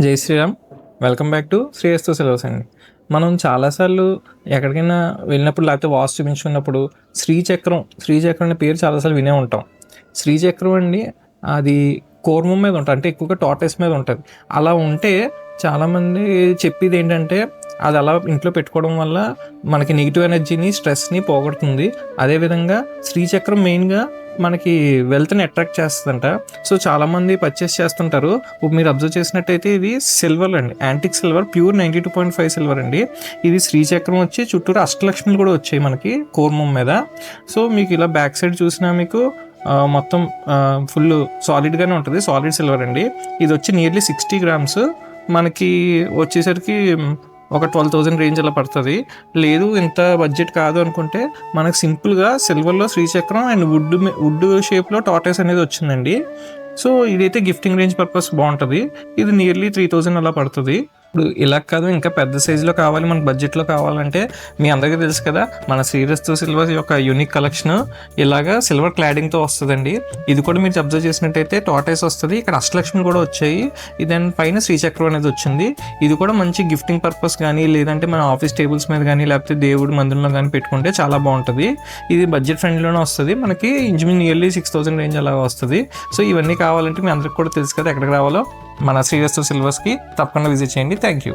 జై Shriram. Welcome back to Shreyasthu syllabus అండి. మనం చాలాసార్లు ఎక్కడికైనా వెళ్ళినప్పుడు లేకపోతే వాస్తు చూపించుకున్నప్పుడు శ్రీచక్రం అనే పేరు చాలాసార్లు వినే ఉంటాం. శ్రీచక్రం అండి, అది కూర్మం మీద ఉంటుంది, అంటే ఎక్కువగా టార్టైస్ మీద ఉంటుంది. అలా ఉంటే చాలామంది చెప్పేది ఏంటంటే అది అలా ఇంట్లో పెట్టుకోవడం వల్ల మనకి నెగిటివ్ ఎనర్జీని, స్ట్రెస్ని పోగొడుతుంది. అదేవిధంగా శ్రీచక్రం మెయిన్గా మనకి వెల్త్ని అట్రాక్ట్ చేస్తుందంట. సో చాలామంది పర్చేస్ చేస్తుంటారు. మీరు అబ్జర్వ్ చేసినట్టయితే ఇది సిల్వర్ అండి, యాంటిక్ సిల్వర్, ప్యూర్ 92.5 సిల్వర్ అండి. ఇది శ్రీచక్రం వచ్చి చుట్టూరు అష్టలక్ష్మిలు కూడా వచ్చాయి మనకి కూర్మం మీద. సో మీకు ఇలా బ్యాక్ సైడ్ చూసినా మీకు మొత్తం ఫుల్ సాలిడ్గానే ఉంటుంది. సాలిడ్ సిల్వర్ అండి. ఇది వచ్చి నియర్లీ 60 గ్రామ్స్ మనకి వచ్చేసరికి ఒక 12,000 రేంజ్ అలా పడుతుంది. లేదు ఇంత బడ్జెట్ కాదు అనుకుంటే మనకు సింపుల్గా సిల్వర్లో శ్రీచక్రం అండ్ వుడ్ షేప్లో టార్టైస్ అనేది వచ్చిందండి. సో ఇదైతే గిఫ్టింగ్ రేంజ్ పర్పస్ బాగుంటుంది. ఇది నియర్లీ 3,000 అలా పడుతుంది. ఇప్పుడు ఇలా కాదు, ఇంకా పెద్ద సైజులో కావాలి, మనకు బడ్జెట్లో కావాలంటే మీ అందరికీ తెలుసు కదా, మన శ్రీరస్తు సిల్వర్ యొక్క యూనిక్ కలెక్షన్ ఇలాగా సిల్వర్ క్లాడింగ్తో వస్తుందండి. ఇది కూడా మీరు అబ్జర్వ్ చేసినట్టయితే టార్టైస్ వస్తుంది, ఇక్కడ అష్టలక్ష్మి కూడా వచ్చాయి, దాని పైన శ్రీచక్రం అనేది వచ్చింది. ఇది కూడా మంచి గిఫ్టింగ్ పర్పస్ కానీ, లేదంటే మన ఆఫీస్ టేబుల్స్ మీద కానీ, లేకపోతే దేవుడి మందిరంలో కానీ పెట్టుకుంటే చాలా బాగుంటుంది. ఇది బడ్జెట్ ఫ్రెండ్లీలోనే వస్తుంది, మనకి ఇంచుమించు నియర్లీ 6,000 రేంజ్ అలా వస్తుంది. సో ఇవన్నీ కావాలంటే మీ అందరికి కూడా తెలుసు కదా, ఎక్కడికి రావాలో. మన శ్రీరస్తు సిల్వర్స్కి తప్పకుండా విజిట్ చేయండి. Thank you.